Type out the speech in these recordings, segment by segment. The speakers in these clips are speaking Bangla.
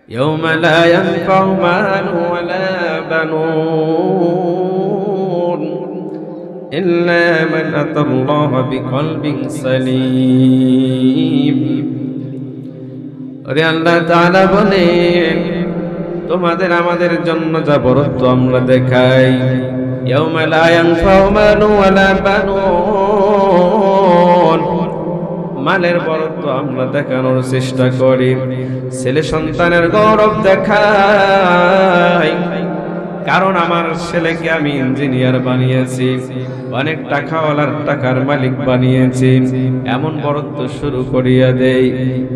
ইয়াউমা লা ইয়ানফাউ মালু ওয়ালা বানুন ইল্লা মান আতাল্লাহা বিকলবিন সালিম। ওরে আল্লাহ তাআলা বলেন, তোমাদের আমাদের জন্য যা বরত্ব আমরা দেখাই। ইয়াউমা লা ইয়ানফাউ মালু ওয়ালা বানুন, মালের বরত্ব আমরা দেখানোর চেষ্টা করি, ছেলে সন্তানের গৌরব দেখাই। কারণ আমার ছেলেকে আমি ইঞ্জিনিয়ার বানিয়েছি, অনেক টাকাওয়ালার টাকার মালিক বানিয়েছি, এমন বরত্ব শুরু করিয়া দেই।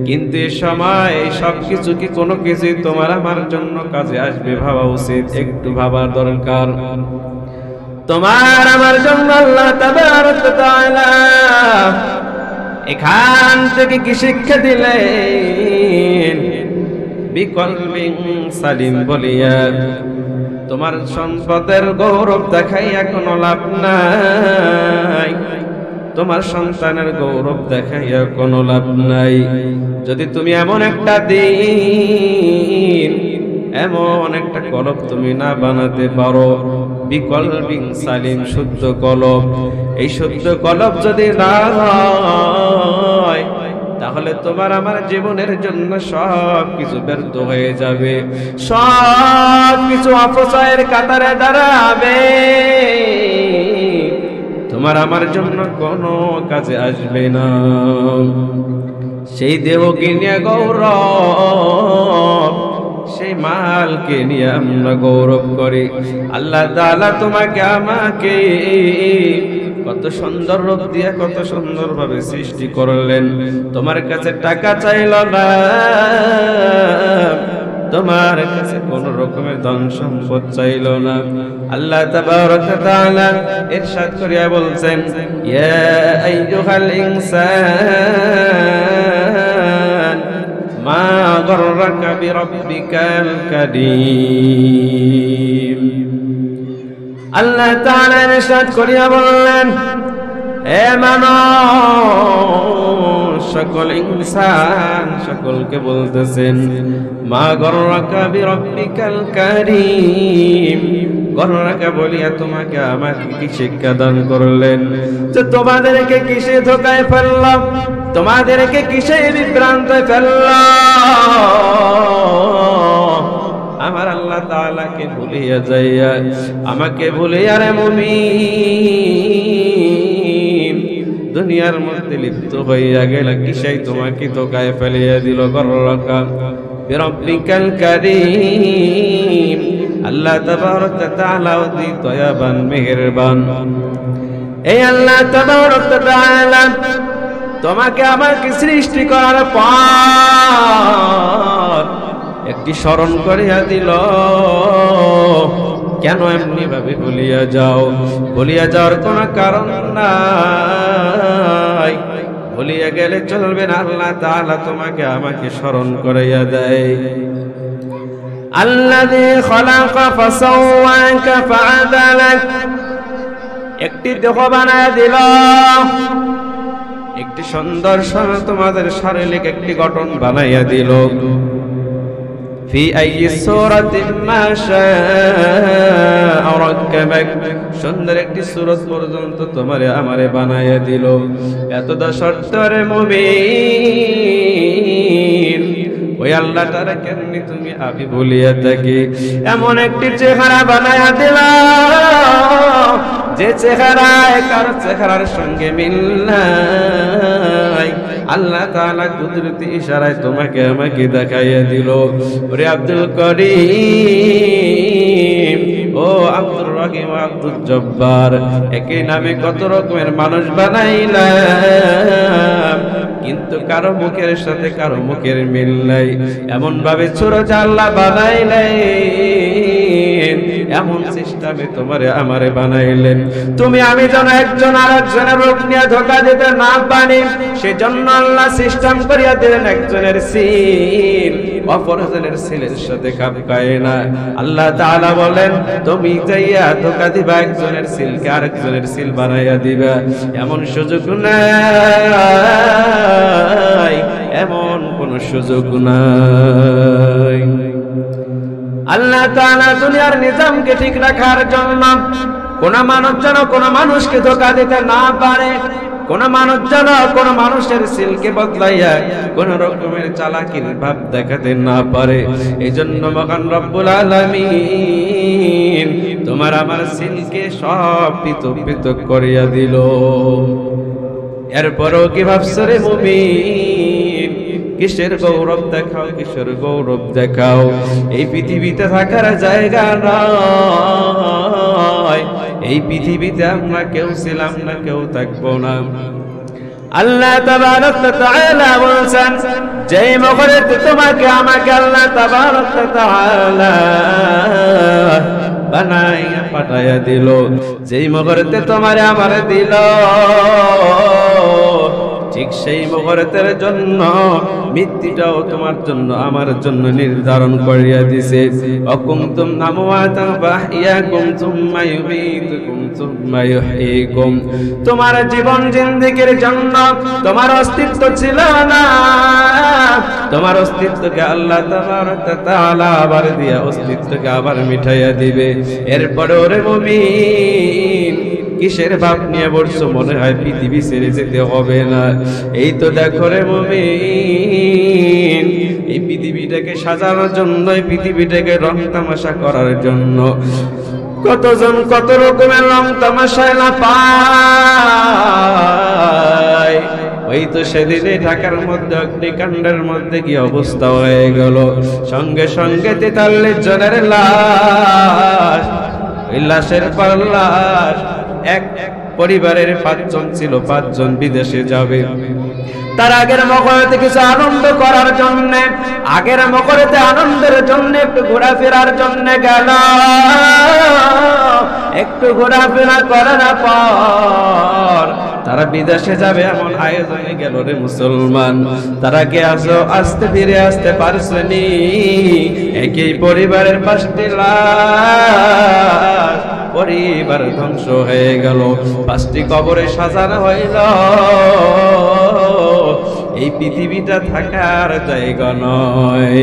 কিন্তু এই সময় সবকিছু কি কোনো কিছুই তোমার আমার জন্য কাজে আসবে ভাবা উচিত, একটু ভাবার দরকার। তোমার আমার জন্য আল্লাহ তাবারক ওয়া তাআলা এখান থেকে কি শিক্ষা দিলেন? বিকলবিন সালিম বলিয়া তোমার সম্পদের গৌরব দেখাইয়া কোনো লাভ নাই, তোমার সন্তানের গৌরব দেখাইয়া কোনো লাভ নাই। যদি তুমি এমন একটা দিন, এমন একটা কলব তুমি না বানাতে পারো, বিকলবিন সালিম শুদ্ধ কলব, এই শুদ্ধ কলব যদি না হয়, তাহলে তোমার আমার জীবনের জন্য সব কিছু ব্যর্থ হয়ে যাবে, সব কিছু অপচয়ের কাতারে দাঁড়াবে, তোমার আমার জন্য কোনো কাজে আসবে না। সেই দেহকে নিয়ে গৌরব, সেই মালকে নিয়ে আমরা গৌরব করি। আল্লাহ তাআলা তোমাকে আমাকে কত সুন্দর রূপ দিয়ে কত সুন্দর ভাবে সৃষ্টি করলেন। তোমার কাছে টাকা চাইল না, তোমার কাছে কোন রকমের ধন সম্পদ চাইল না। আল্লাহ তাবারক ওয়া তাআলা ইরশাদ করিয়া বলছেন, ইয়া আইয়ুহাল ইনসান মা গররাকা বিরাব্বিকাল কারীম। আল্লাহ তাআলা ইরশাদ করিয়া বললেন, হে মানুষ, সকল ইনসান, সকলকে বলতেছেন, মা গররাকা বিরাব্বিকাল কারীম। গররাকা বলিয়া তোমাকে আমাকে কি শিক্ষা দান করলেন? যে তোমাদেরকে কিসে ধোকায় ফেললাম, তোমাদেরকে কিসে বিভ্রান্ত ফেললাম? আমার আল্লাহ তাআলাকে ভুলিয়া যাইয়া আমাকে ভুলিয়া রে মুমিন দুনিয়ার মধ্যে লিপ্ত হইয়া গেল, কিসেই তোমাকে ধোকায় ফেলিয়া দিল। গররাকা বিরাব্বিকাল কারীম। আল্লাহ তাবারক ওয়া তাআলা অতি দয়াবান মেহেরবান। এই আল্লাহ তাবারক ওয়া তাআলা তোমাকে আমাকে সৃষ্টি করার পর একটি স্মরণ করিয়া দিল। কেন এমনি ভাবে ভুলিয়া যাও? ভুলিয়া যাওয়ার কোন কারণ নাই, ভুলিয়া গেলে চলবে না। আল্লাহ তাআলা তোমাকে আমাকে স্মরণ করাইয়া দেয়। আল্লাযী খালাকা ফাসাওয়াকা ফাআদালাক, একটি দেহ বানায় দিল, একটি সুন্দর তোমাদের শারীরিক একটি গঠন বানাইয়া দিল। ফি আইয়ি সূরাতিন মা শাআ রাক্কাবাক, সুন্দর একটি সূরত পর্যন্ত তোমারে আমারে বানাইয়া দিল। এত দশর্তরে মুমিন, ওই আল্লাহ তাআলা কেমনি তুমি আবি বলিয়া থাকি? এমন একটি চেহারা বানাইয়া দিল, যে চেহারায় কারো চেহারার সঙ্গে মিল নাই। আল্লাহ তাআলা কুদরতি ইশারায় তোমাকে আমাকে দেখাইয়া দিল। ওরে আব্দুল করিম, ও আব্দুর রহিম, আব্দুল জব্বার, একই নামে কত রকমের মানুষ বানাইলাম, কিন্তু কারো মুখের সাথে কারো মুখের মিল নাই। এমন ভাবে সূরজ আল্লাহ বানাইলেন, এমন সিস্টেমে তোমারে আমারে বানাইলেন। তুমি আমি যেন একজন আরেকজনের রূপ নিয়ে ধোঁকা দিতে না পারি, সেজন্য আল্লাহ সিস্টেম করিয়া দিলেন একজনের সিল অপরজনের সিলের সাথে খাপ খায় না। আল্লাহ তাআলা বলেন, তুমি যাইয়া ধোঁকা দিবা, একজনের সিলকে আরেকজনের সিল বানাইয়া দিবা, এমন সুযোগ নাই, এমন কোন সুযোগ নাই। আল্লাহ তাআলা দুনিয়ার নিজামকে ঠিক রাখার জন্য কোন মানুষ যেন কোন মানুষকে ধোঁকা দিতে না পারে, কোন মানুষ যেন কোন মানুষের সিলকে বদলাইয়া কোন রকমের চালাকির ভাব দেখাতে না পারে। এই জন্য মহান রব্বুল আলামিন তোমার আমার সিলকে সব পৃথক পৃথক করিয়া দিল। এরপরও কি ভাবছো রে মুমিন? কিসের গৌরব দেখাও, কিসের গৌরব দেখাও? এই পৃথিবীতে থাকার জায়গা নয়, এই পৃথিবীতে আমরা কেউ ছিলাম না, কেউ থাকবো না। আল্লাহ তাবারক ওয়া তাআলা বলেন, যেই মগরেতে তোমাকে আমাকে আল্লাহ তাবারক ওয়া তাআলা বানাইয়া পাঠাইয়া দিল, যেই মগরেতে তোমারে আমারে দিল, ঠিক সেই মুহূর্তের জন্য মৃত্যুটাও তোমার জন্য আমার জন্য নির্ধারণ করিয়া দিছে। অকুমতুম আমওয়াতান ফাহইয়াকুম সুম্মা ইউমীতুকুম সুম্মা ইউহয়িকুম। তোমার জীবন জিন্দেগির জন্য তোমার অস্তিত্ব ছিল না, তোমার অস্তিত্বকে আল্লাহ তাবারক ওয়া তাআলা আবার দিয়া অস্তিত্বকে আবার মিটাইয়া দিবে। এরপরে ওরে মুমিন কিসের ভাব নিয়ে বলছো? মনে হয় পৃথিবী ছেড়ে যেতে হবে না। এই তো দেখো রে মুমিন, এই পৃথিবীটাকে সাজানোর জন্য, এই পৃথিবীটাকে রং তামাশা করার জন্য কতজন কত রকমের রং তামাশায় না পায়। ওই তো সেদিনে ঢাকার মধ্যে অগ্নিকাণ্ডের মধ্যে কি অবস্থা হয়ে গেল, সঙ্গে সঙ্গে 43 জনের লাশ, ওই লাশের পর লাশ। এক পরিবারের 5 জন ছিল, 5 জন বিদেশে যাবে। তার আগের মকরেতে কিছু আনন্দ করার জন্য, আগের মকরেতে আনন্দের জন্য একটু ঘোরাফেরার জন্য গেল। একটু ঘোরাফেরা করার পর তারা বিদেশে যাবে এমন আয়োজনে গেল রে মুসলমান। তারা কি আসতে ফিরে আসতে পারছেনি? একই পরিবারের 5টি লাশ, পরিবার ধ্বংস হয়ে গেল, 5টি কবরে সাজানো হইল। এই পৃথিবীটা থাকার জায়গা নয়,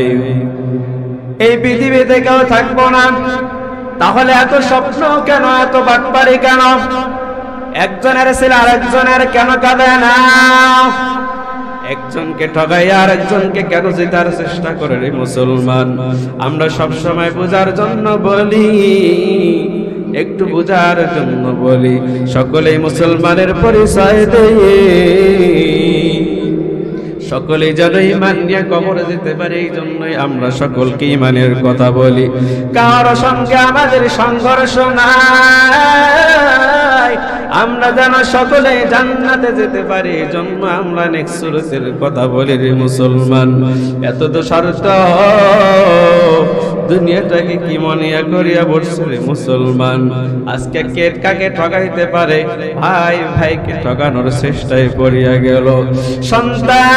এই পৃথিবীতে কেউ থাকবো না। তাহলে এত স্বপ্ন কেন, এত বাটপারি কেন? একজনের ছেলে আরেকজনের কেন কাঁদে না? একজনকে ঠগাইয়া আরেকজনকে কেন জেতার চেষ্টা করে রে মুসলমান? আমরা সব সময় বোঝার জন্য বলি, একটু বোঝার জন্য বলি, সকলেই মুসলমানের পরিচয় দেয়, সকলেই যেন ঈমান নিয়ে কবরে যেতে পারে। এই জন্যই আমরা সকলকে ঈমানের কথা বলি। কারো সঙ্গে আমাদের সংঘর্ষ নাই, আমরা যেন সকলে জান্নাতে যেতে পারি, এই জন্য আমরা নেক্সট সুরতের কথা বলি রে মুসলমান। এত তো স্বার্থ দুনিয়াটাকে কি মনিয়া করিয়া বসছে রে মুসলমান। আজকে কে কাকে ঠগাইতে পারে? ভাই ভাইকে ঠগানোর চেষ্টায় পড়িয়া গেল। সন্তান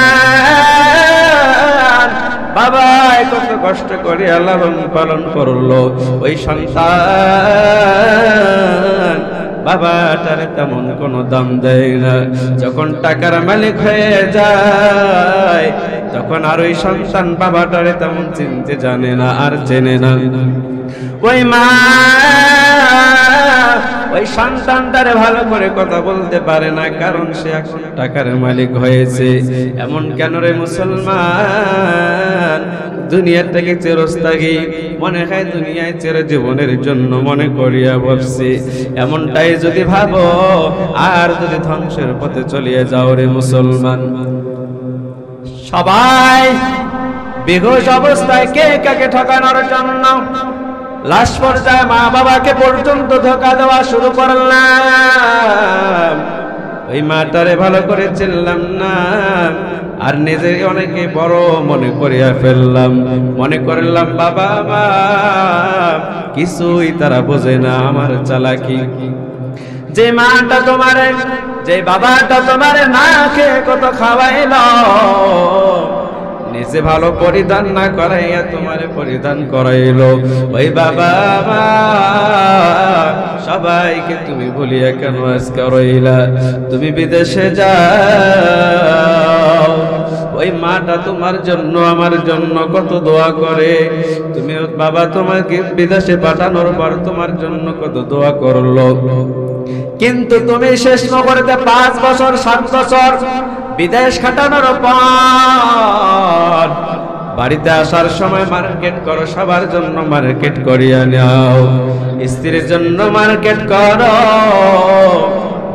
বাবা কত কষ্ট করে লালন পালন করলো, ওই সন্তান বাবাটার তেমন কোনো দাম দেয় না। যখন টাকার মালিক হয়ে যায় তখন আর ওই সন্তান বাবাটারে তেমন চিনতে জানে না, আর চেনে না। ওই মা ওই সন্তানটারে ভালো করে কথা বলতে পারে না, কারণ সে এখন টাকার মালিক হয়েছে। এমন কেন রে মুসলমান? দুনিয়ার থেকে চিরস্থায়ী মনে হয়, দুনিয়ায় চির জীবনের জন্য মনে করিয়া বসছে। এমনটাই যদি ভাবো, আর যদি ধ্বংসের পথে চলিয়ে যাও রে মুসলমান। সবাই বেহুশ অবস্থায় কে কাকে ঠকানোর জন্য লাশ পর্যায়ে মা বাবাকে পর্যন্ত ধোঁকা দেওয়া শুরু করলাম। ওই মাটারে ভালো করে চিনলাম না, আর নিজে অনেকে বড় মনে করিয়া ফেললাম। মনে করলাম বাবা মা কিছুই তারা বোঝে না আমার চালাকি। যে মাটা তোমারে, যে বাবাটা তোমারে না খেয়ে কত খাওয়াইল, নিজে ভালো পরিধান না করাইয়া তোমারে পরিধান করাইলো, ওই বাবা মা সবাইকে তুমি বলিয়া কেন আজকে রইলা? তুমি বিদেশে যাও, ওই মাটা তোমার জন্য আমার জন্য কত দোয়া করে। তুমি বাবা তোমাকে বিদেশে পাঠানোর পর তোমার জন্য কত দোয়া করলো, কিন্তু তুমি শেষ নগরীতে 5 বছর 7 বছর বিদেশ কাটানোর পর বাড়িতে আসার সময় মার্কেট করো, সবার জন্য মার্কেট করিয়া নাও, স্ত্রীর জন্য মার্কেট করো,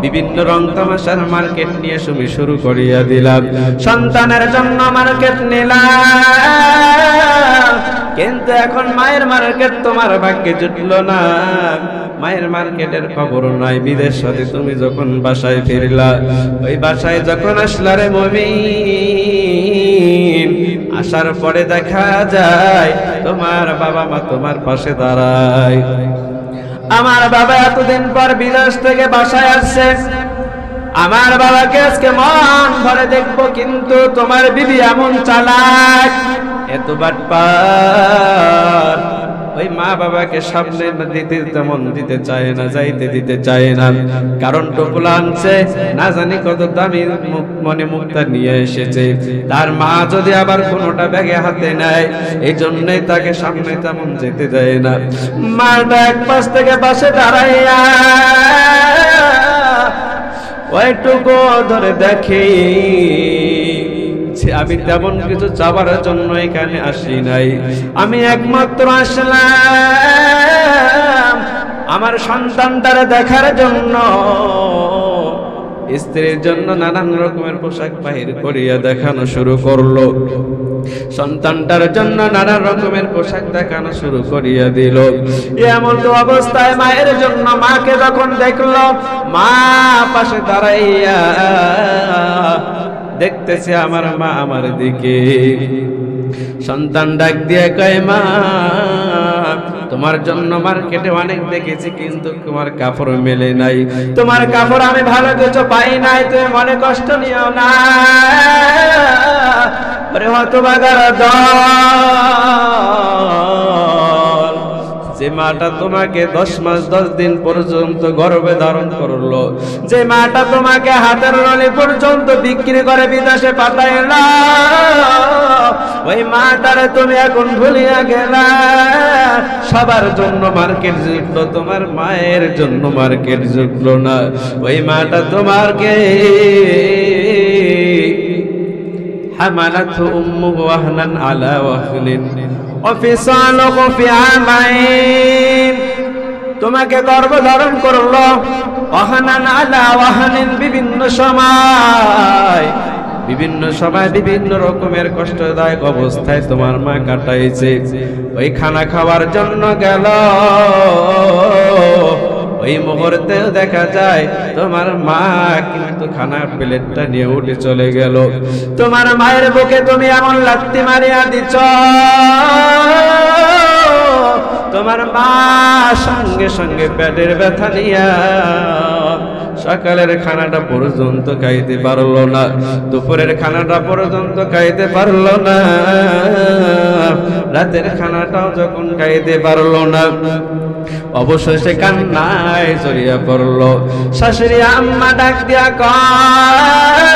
বিভিন্ন রং তামাশার মার্কেট নিয়ে তুমি শুরু করিয়া দিলাম, সন্তানের জন্য মার্কেট নিলাম, কিন্তু এখন মায়ের মার্কেট তোমার ভাগ্যে জুটলো না, মায়ের মার্কেটের খবর নাই। বিদেশ হতে তুমি যখন বাসায় ফিরলা, ওই বাসায় যখন আসলা রে মুমিন, আসার পরে দেখা যায় তোমার বাবা মা তোমার পাশে দাঁড়ায়। আমার বাবা এতদিন পর বিদেশ থেকে বাসায় আসছে, আমার বাবাকে আজকে মন ভরে দেখবো, কিন্তু তোমার বিবি এমন চালাক, এত বাটপার, ওই মা বাবাকে সামনে দিতে তেমন দিতে চায় না, যাইতে দিতে চায় না, কারণ টোপলা আনছে না জানি কত দামি মনে মুক্তা নিয়ে এসেছে, তার মা যদি আবার কোনোটা ব্যাগে হাতে নেয়, এই জন্যই তাকে সামনে তেমন যেতে দেয় না। মাটা এক পাশ থেকে পাশে দাঁড়াইয়া ওইটুকু ধরে দেখি আমি তেমন কিছু চাবার জন্য এখানে আসি নাই, আমি একমাত্র আসলাম আমার সন্তানটারে দেখার জন্য। স্ত্রীর জন্য নানান রকমের পোশাক বাহির করিয়া দেখানো শুরু করলো, সন্তানটার জন্য নানান রকমের পোশাক দেখানো শুরু করিয়া দিল। এমন তো অবস্থায় মায়ের জন্য মাকে যখন দেখলো, মা পাশে দাঁড়াইয়া দেখতেছে আমার মা আমার দিকে, সন্তান ডাক দিয়ে কয় মা তোমার জন্য মার্কেটে অনেক দেখেছি, কিন্তু তোমার কাপড় মেলে নাই, তোমার কাপড় আমি ভালো কিছু পাই নাই, তুমি মনে কষ্ট নিও না। হতভাগার দল, যে মাটা তোমাকে 10 মাস 10 দিন পর্যন্ত গর্ভে ধারণ করলো, যে মাটা তোমাকে হাতের নলি পর্যন্ত বিক্রি করে বিদেশে পাঠাইলো, ওই মাটারে তুমি এখন ভুলিয়া গেলা। সবার জন্য মার্কেট জুটলো, তোমার মায়ের জন্য মার্কেট জুটলো না। ওই মাটা তোমাকে হামালাতহু উম্মুহু ওয়াহনান আলা ওয়াহনিন ওয়া ফিসালুহু ফি আমাইন, তোমাকে গর্ভধারণ করলো ওয়াহনান আলা ওয়াহনিন, বিভিন্ন সময় বিভিন্ন রকমের কষ্টদায়ক অবস্থায় তোমার মা কাটাইছে। ওই খানা খাওয়ার জন্য গেল, ওই মুহূর্তে দেখা যায় তোমার মা কিন্তু খানার প্লেটটা নিয়ে উঠে চলে গেল। তোমার মায়ের বুকে তুমি এমন লাথি মারিয়া দিছ, তোমার মা সঙ্গে সঙ্গে পেটের ব্যথা নিয়া সকালের খানাটা পর্যন্ত খাইতে পারলো না, দুপুরের খানাটা পর্যন্ত খাইতে পারলো না, রাতের খানাটাও যখন খাইতে পারলো না, অবশেষে কান্নায় জড়িয়ে পড়লো। শাশুড়ি আম্মা ডাক দিয়া কয়,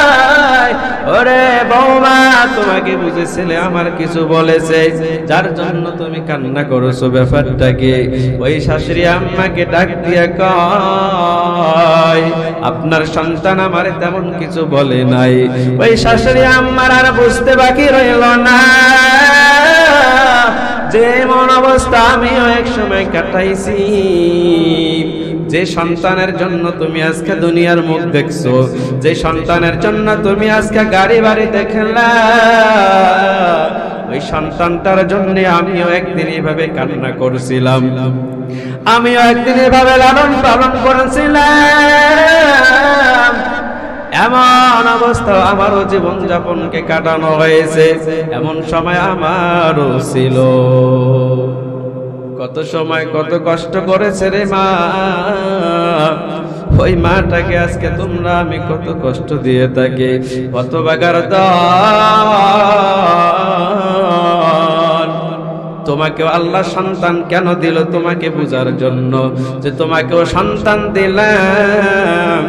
ওরে বৌমা তোমাকে বুঝেছিলে আমার কিছু বলেছে যার জন্য তুমি কান্না করছো, ব্যাপারটা কি? ওই শাশুড়ি আম্মাকে ডাক দিয়া কয়, আপনার সন্তান আমার তেমন কিছু বলে নাই। ওই শাশুড়ি আম্মার আর বুঝতে বাকি রইল না, যেমন অবস্থা আমিও এক সময় কাটাইছি, যে সন্তানের জন্য তুমি আজকে দুনিয়ার মুখ দেখছো, যে সন্তানের জন্য তুমি আজকে গাড়ি বাড়ি দেখলা, ওই সন্তানটার জন্য আমিও একদিন এভাবে কান্না করছিলাম, আমিও একদিন এভাবে লালন পালন করেছিলাম। এমন অবস্থা আমারও জীবন যাপনকে কাটানো হয়েছে, এমন সময় আমারও ছিল। কত সময় কত কষ্ট করেছে রে মা, ওই মাটাকে আজকে তোমরা আমি কত কষ্ট দিয়ে থাকি। কত বাগার দল, তোমাকে আল্লাহ সন্তান কেন দিল? তোমাকে বুঝার জন্য, যে তোমাকেও সন্তান দিলাম,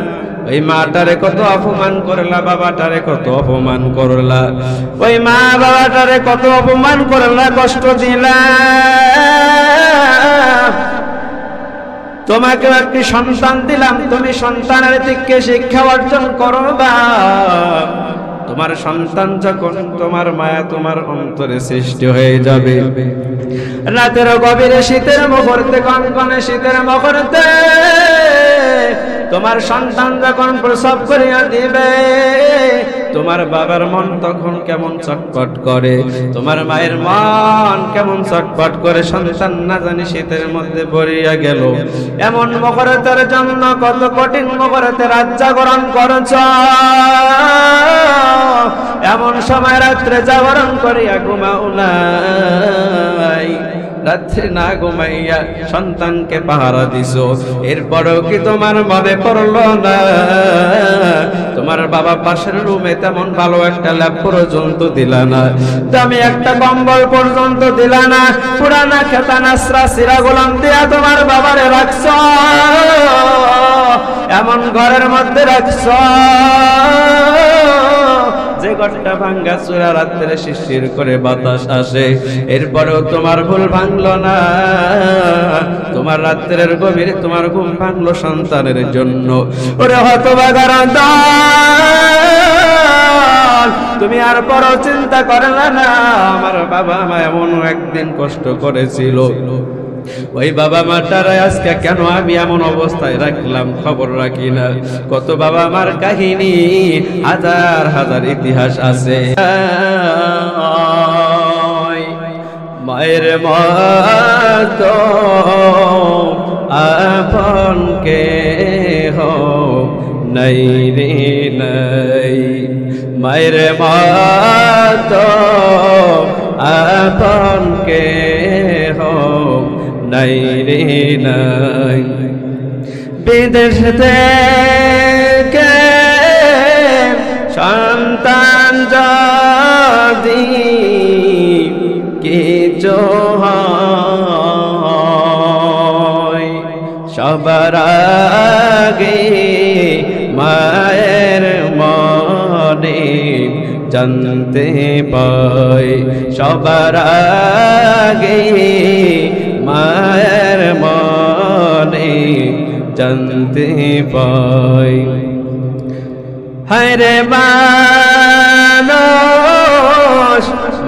ওই মাটারে কত অপমান করলা, বাবাটারে কত অপমান করলা, ওই মা বাবাটারে কত অপমান করলা, কষ্ট দিলা। তোমাকে একটি সন্তান দিলাম, তুমি সন্তানের থেকে শিক্ষা অর্জন করবা। তোমার সন্তান যখন তোমার মায়া তোমার অন্তরে সৃষ্টি হয়ে যাবে, রাতের গভীরে শীতের মুহূর্তে, কনকনে শীতের মুহূর্তে তোমার সন্তান যখন প্রসব করিয়া দিবে, তোমার বাবার মন তখন কেমন চটপট করে, তোমার মায়ের মন কেমন চটপট করে। সন্তান না জানি শীতের মধ্যে পড়িয়া গেল, এমন মুহূর্তের জন্য কত কঠিন মুহূর্তে রাত জাগরণ করছ, এমন সময় রাত্রে জাগরণ করিয়া ঘুমাও নাই, রাত্রে না ঘুমাইয়া সন্তানকে পাহারা দিছো, এরপরেও কি তোমার মনে পড়লো না তোমার বাবা পাশের রুমে তেমন ভালো একটা ল্যাপ পর্যন্ত দিলা না, দামি একটা কম্বল পর্যন্ত দিলা না, পুরানা খেতা নাসরা সিরা গোলাম দিয়া তোমার বাবারে রাখছ, এমন ঘরের মধ্যে রাখছ যে ঘরটা ভাঙ্গা চূড়া, রাত্রে শিশির করে বাতাস আসে, এরপরেও তোমার ভুল ভাঙলো না। তোমার রাত্রের গভীরে তোমার ঘুম ভাঙলো সন্তানের জন্য। ওরে হতভাগার দল, তুমি আর বড় চিন্তা করলে না, আমার বাবা মা এমন একদিন কষ্ট করেছিল, ওই বাবা মাটারা আজকে কেন আমি এমন অবস্থায় রাখলাম খবর রাখি না। কত বাবা মার কাহিনী, হাজার হাজার ইতিহাস আছে। মায়ের মতো আপন কেহ নাই রে নাই, মায়ের মতো আপন কেহ নাই রে নাই। বিদেশ থেকে সন্তান যদি কিছু হয়, সবার আগে মায়ের মনে জানতে পাই, সবার আগে মায়ের মনে জানতে পাই। হায়রে মানুষ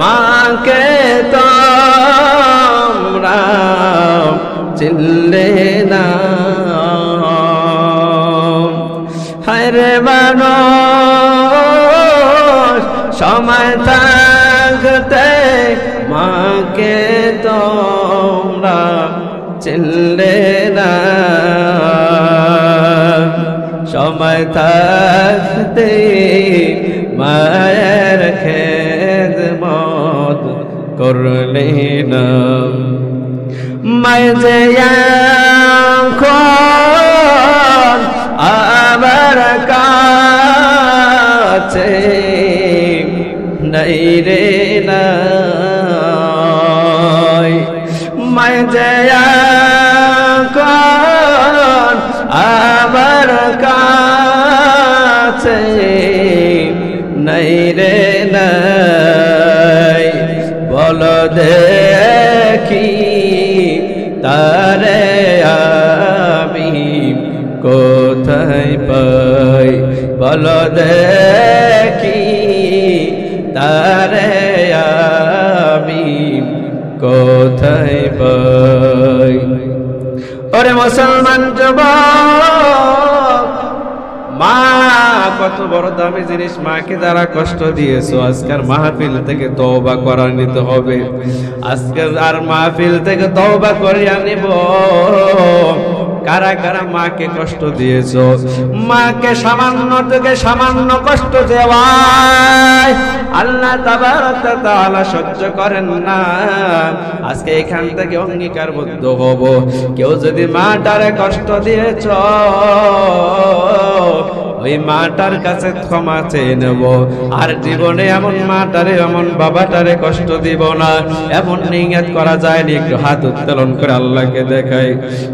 মাকে তোমরা চিনলে না, হায়রে মানুষ সময় থাকতে মাকে তোমরা চিনলে না, সময় থাকতে মায়ের খেদমত করলে না। মায়ে যে এখন আমার কাছে নাই রে নাই, মায়ে যে এখন আমার কাছে নাই রে নাই, বলো দেখি তারে আমি কোথায় পাই, বলো দেখি তারে আমি কোথায় পাই। ওরে মুসলমান যুবক, মা কত বড় দামি জিনিস, মাকে যারা কষ্ট দিয়েছো আজকের মাহফিল থেকে তওবা করে নিতে হবে। আজকে আর মাহফিল থেকে তওবা করে আনিব। কারা কারা মাকে কষ্ট দিয়েছো, মাকে সামান্য থেকে সামান্য কষ্ট দেওয়ায় আল্লাহ তাবারক ওয়া তাআলা সহ্য করেন না। আজকে এখান থেকে অঙ্গীকারবদ্ধ হব, কেউ যদি মাটারে কষ্ট দিয়েছো ওই মাটার কাছে ক্ষমা চেয়ে নেব। আর জীবনে এমন মাটারে এমন বাবাটারে কষ্ট দিব না, এমন নিয়ত করা যায়নি। একটু হাত উত্তোলন করে আল্লাহকে দেখাই,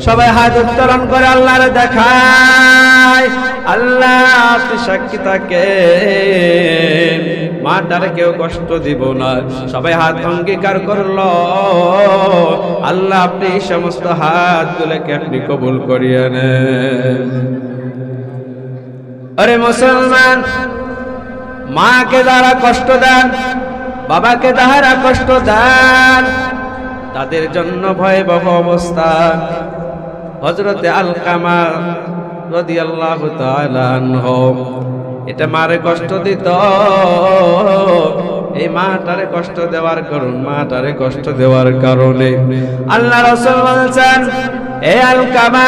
সবাই হাত উত্তোলন করে আল্লাহরে দেখায়। আল্লাহ আপনি সাক্ষী থাকেন, মাটারে কেউ কষ্ট দিব না। সবাই হাত অঙ্গীকার করলো, আল্লাহ আপনি এই সমস্ত হাতগুলোকে আপনি কবুল করিয়ে নেন। আরে মুসলমান, মাকে যারা কষ্ট দেন, বাবাকে যারা কষ্ট দেন, তাদের জন্য ভয়াবহ অবস্থা। হযরতে আলকামা রাদিয়াল্লাহু তাআলা আনহু এটা মারে কষ্ট দিত। এই মাটারে কষ্ট দেওয়ার কারণ, মাটারে কষ্ট দেওয়ার কারণে আল্লাহ রাসূল বলেছেন, এ আলকামা,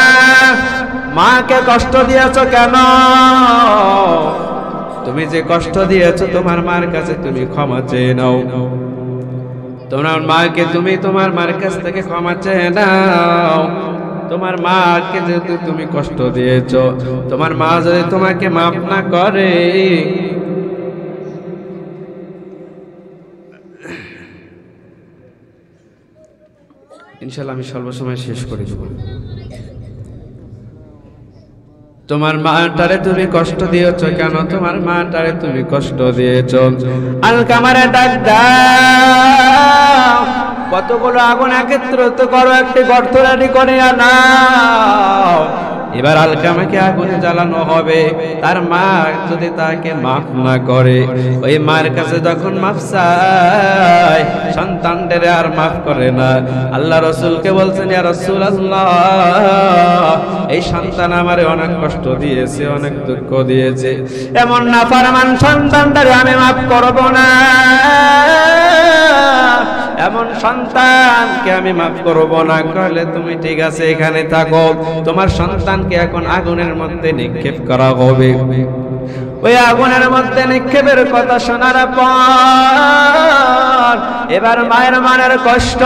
মাকে কষ্ট দিয়েছো কেন? তুমি যে কষ্ট দিয়েছো তোমার মার কাছে তুমি ক্ষমা চেয়ে নাও। তোমার মাকে তুমি তোমার মার কাছ থেকে ক্ষমা চেয়ে নাও। তোমার মাকে যেহেতু তুমি কষ্ট দিয়েছো, তোমার মা যদি তোমাকে মাফ না করে, ইনশাআল্লাহ আমি স্বল্প সময় শেষ করে দেব। তোমার মাটারে তুমি কষ্ট দিয়েছো কেন? তোমার মাটারে তুমি কষ্ট দিয়েছো। আলকামারে ডাক দাও, কতগুলো আগুন একত্রিত করো, একটি গর্ত রেডি করে আনাও। এবার আলকামাকে আগুনে জ্বালানো হবে। তার মা যদি তাকে মাফ না করে, ওই মার কাছে যখন মাফ চায়, সন্তানদের আর মাফ করে না। আল্লাহ রাসূলকে বলছেন, ইয়া রাসূলুল্লাহ, এই সন্তান আমারে অনেক কষ্ট দিয়েছে, অনেক দুঃখ দিয়েছে, এমন নাফরমান সন্তানটারে আমি মাফ করব না। এমন সন্তানকে আমি মাফ করব না। কইলে তুমি ঠিক আছে এখানে থাকো, তোমার সন্তানকে এখন আগুনের মধ্যে নিক্ষেপ করা হবে। ওই আগুনের মধ্যে নিক্ষেপের কথা শোনার পর এবার মায়ের মনের কষ্ট,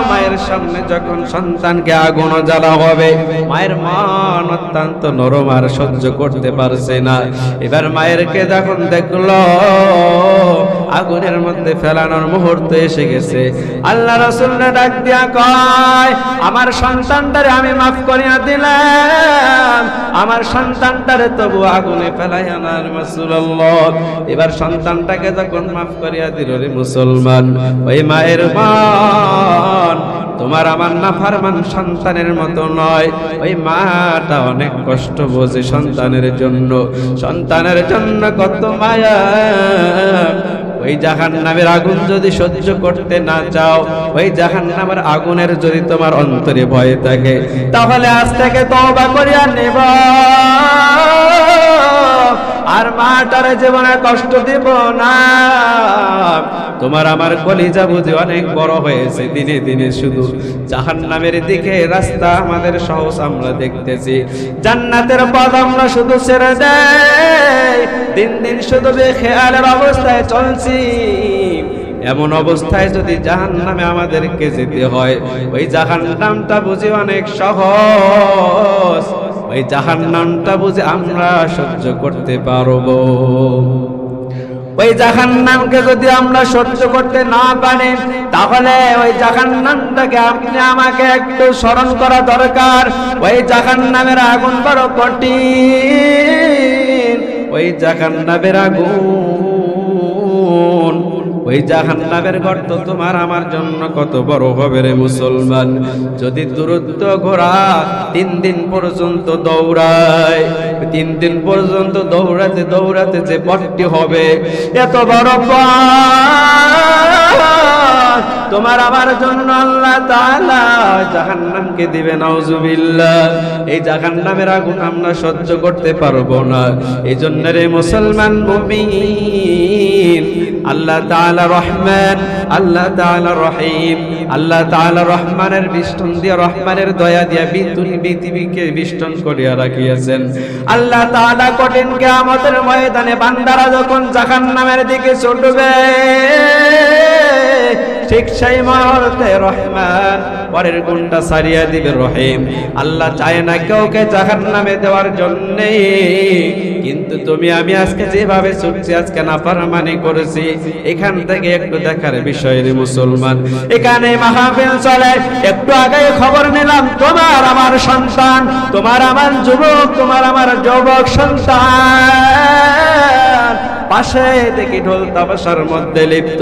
মায়ের সামনে যখন সন্তানকে আগুন জ্বালা হবে, মায়ের মন অত্যন্ত নরম, আর সহ্য করতে পারছে না। এবার মায়েরকে যখন দেখলো আগুনের মধ্যে ফেলানোর মুহূর্ত এসে গেছে, আল্লাহ রাসূলকে ডাক দিয়া কয়, আমার সন্তানটারে আমি মাফ করিয়া দিলাম, আমার সন্তানটারে তবু আগুনে ফেলাইয়া না রাসূলুল্লাহ। এবার সন্তানটাকে যখন মাফ করিয়া দিল রে মুসলমান, ওই মায়ের মন তোমার আমার নাফরমান সন্তানের মতো নয়। ওই মাটা অনেক কষ্ট বোঝে সন্তানের জন্য, সন্তানের জন্য কত মায়া। ওই জাহান্নামের আগুন যদি সহ্য করতে না চাও, ওই জাহান্নামের আগুনের যদি তোমার অন্তরে ভয় থাকে, তাহলে আজ থেকে তওবা করিয়া নেব, আর মাটারে জীবনে কষ্ট দিব না। তোমার আমার কলিজা বুঝি অনেক বড় হয়েছে, দিনে দিনে শুধু জাহান্নামের দিকে রাস্তা আমাদের সহজ আমরা দেখতেছি, জান্নাতের পথ আমরা শুধু ছেড়ে দেই, দিন দিন শুধু বেখেয়ালের অবস্থায় চলছি। এমন অবস্থায় যদি জাহান্নামে আমাদেরকে যেতে হয়, ওই জাহান্নামটা বুঝি অনেক সহজ, ওই জাহান্নামটা বুঝি আমরা সহ্য করতে পারবো। ওই জাহান্নামকে যদি আমরা সহ্য করতে না পারি, তাহলে ওই জাহান্নামটাকে আপনি আমাকে একটু স্মরণ করা দরকার। ওই জাহান্নামের আগুন বড় কঠিন, ওই জাহান্নামের আগুন, ওই জাহান্নামের গর্ত তোমার আমার জন্য কত বড় হবে রে মুসলমান। যদি দূরত্ব ঘোড়া 3 দিন পর্যন্ত দৌড়ায়, 3 দিন পর্যন্ত দৌড়াতে দৌড়াতে যে পথটি হবে, এত বড় পথ তোমার আমার জন্য আল্লাহ তাআলা জাহান্নামকে দিবে, নাউজুবিল্লাহ। এই জাহান্নামের আগুন আমরা সহ্য করতে পারবো না। এই জন্য রে মুসলমান মুমিন, আল্লাহ তাআলা রহমান, আল্লাহ তাআলা রহিম, আল্লাহ তাআলা রহমানের বিষ্টন দিয়ে, রহমানের দয়া দিয়া পৃথিবীকে বিষ্টন করিয়া রাখিয়াছেন। আল্লাহ তাআলা কঠিন কিয়ামতের ময়দানে বান্দারা যখন জাহান্নামের দিকে ছুটবে, ঠিক সেই মুহূর্তে রহমান পরের গুণটা সারিয়া দিবে রহিম। আল্লাহ চায় না কাউকে জাহান্নামে দেওয়ার জন্য, কিন্তু তুমি আমি আজকে যেভাবে ছুটছি, আজকে নাফরমানি করেছি, এখান থেকে একটু দেখার বিষয় রে মুসলমান। এখানে মাহফিল চলে, একটু আগে খবর নিলাম তোমার আমার সন্তান, তোমার আমার যুবক, তোমার আমার যুবক সন্তান পাশে দেখি ঢোল তামাশার মধ্যে লিপ্ত।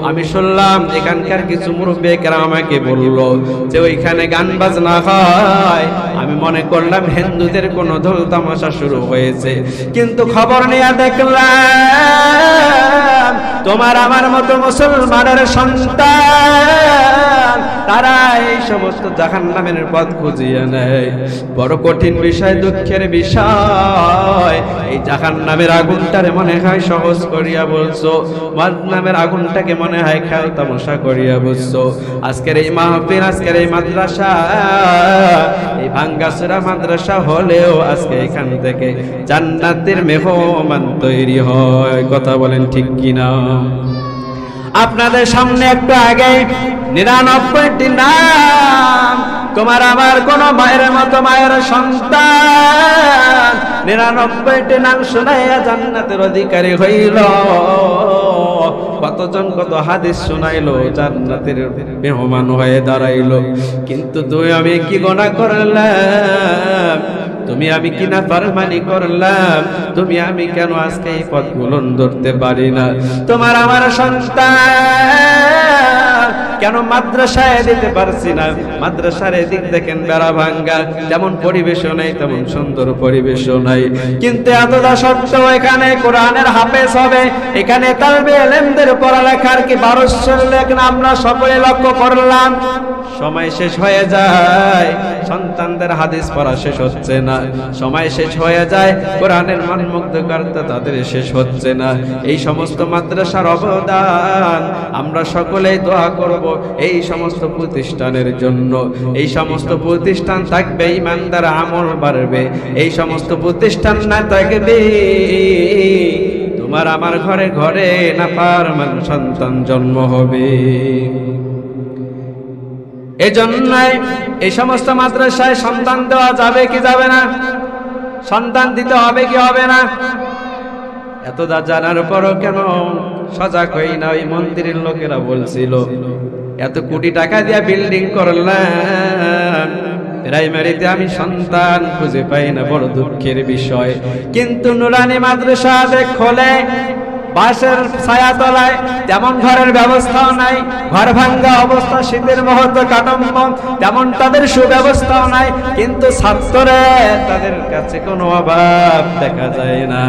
আমি শুনলাম এখানকার কিছু মুরব্বী কেরাম আমাকে বললো যে ওইখানে গান বাজনা হয়। আমি মনে করলাম হিন্দুদের কোনো ঢোল তামাশা শুরু হয়েছে, কিন্তু খবর নিয়ে দেখলাম তোমার আমার মতো মুসলমানের সন্তান তারা এই সমস্ত জাহান্নামের পথ খুঁজিয়ে নেয়। বড় কঠিন বিষয়, দুঃখের বিষয়, এই জাহান্নামের আগুনটারে মনে হয় সহজ করিয়া বলছো, জাহান্নামের আগুনটাকে মনে হয় খেয়াল তামাশা করিয়া বলছো। আজকের এই মাহফিল, আজকের এই মাদ্রাসা, এই ভাঙ্গাচোরা মাদ্রাসা হলেও আজকে এখান থেকে জান্নাতের মেহমান তৈরি হয়। কথা বলেন ঠিক কিনা? আপনাদের সামনে একটু আগে 99টি নাম তোমার আমার কোন মায়ের মতো মায়ের সন্তান 99টি নাম শুনাইয়া জান্নাতের অধিকারী হইল। কতজন কত হাদিস শুনাইলো, জান্নাতের মেহমান হয়ে দাঁড়াইলো। কিন্তু তুই আমি কি গুনাহ করলাম, তুমি আমি কি নাফরমানি করলাম, তুমি আমি কেন আজকে এই পথগুলো ধরতে পারি না? তোমার আমার সন্তান কেন মাদ্রাসায় দিতে পারছি না? মাদ্রাসার এদিক দেখেন বেড়া ভাঙ্গা, যেমন পরিবেশও নাই তেমন সুন্দর পরিবেশও নাই, কিন্তু এতটা সত্ত্বেও এখানে কোরআনের হাফেজ হবে, এখানে তালবে ইলমদের পড়ালেখার কি 1200 লেখ আমরা সকলে লক্ষ্য করলাম। সময় শেষ হয়ে যায়, সন্তানদের হাদিস পড়া শেষ হচ্ছে না, সময় শেষ হয়ে যায়, কোরআনের মনমুগ্ধকরতা তাদের শেষ হচ্ছে না। এই সমস্ত মাদ্রাসার অবদান আমরা সকলেই দোয়া করব এই সমস্ত প্রতিষ্ঠানের জন্য। এই সমস্ত প্রতিষ্ঠান থাকবে, ইমানদার আমল বাড়বে। এই সমস্ত প্রতিষ্ঠান না থাকবে, তোমার আমার ঘরে ঘরে নাফরমান সন্তান জন্ম হবে। এজন্য এই সমস্ত মাদ্রাসায় সন্তান দেওয়া যাবে কি যাবে না? সন্তান দিতে হবে কি হবে না? এতটা জানার পরও কেন সজাগ হই না? ওই মন্দিরের লোকেরা বলছিল এত কোটি টাকা দিয়ে বিল্ডিং করলাম, প্রাইমারিতে আমি সন্তান খুঁজে পাই না, বড় দুঃখের বিষয়। কিন্তু নুরানি মাদ্রাসা খোলে বাঁশের ছায়া তলায়, তেমন ঘরের ব্যবস্থাও নাই, ঘর ভাঙ্গা অবস্থা, শীতের মুহূর্ত কাটম্ব, তেমন তাদের সুব্যবস্থাও নাই, কিন্তু ছাত্ররা তাদের কাছে কোনো অভাব দেখা যায় না।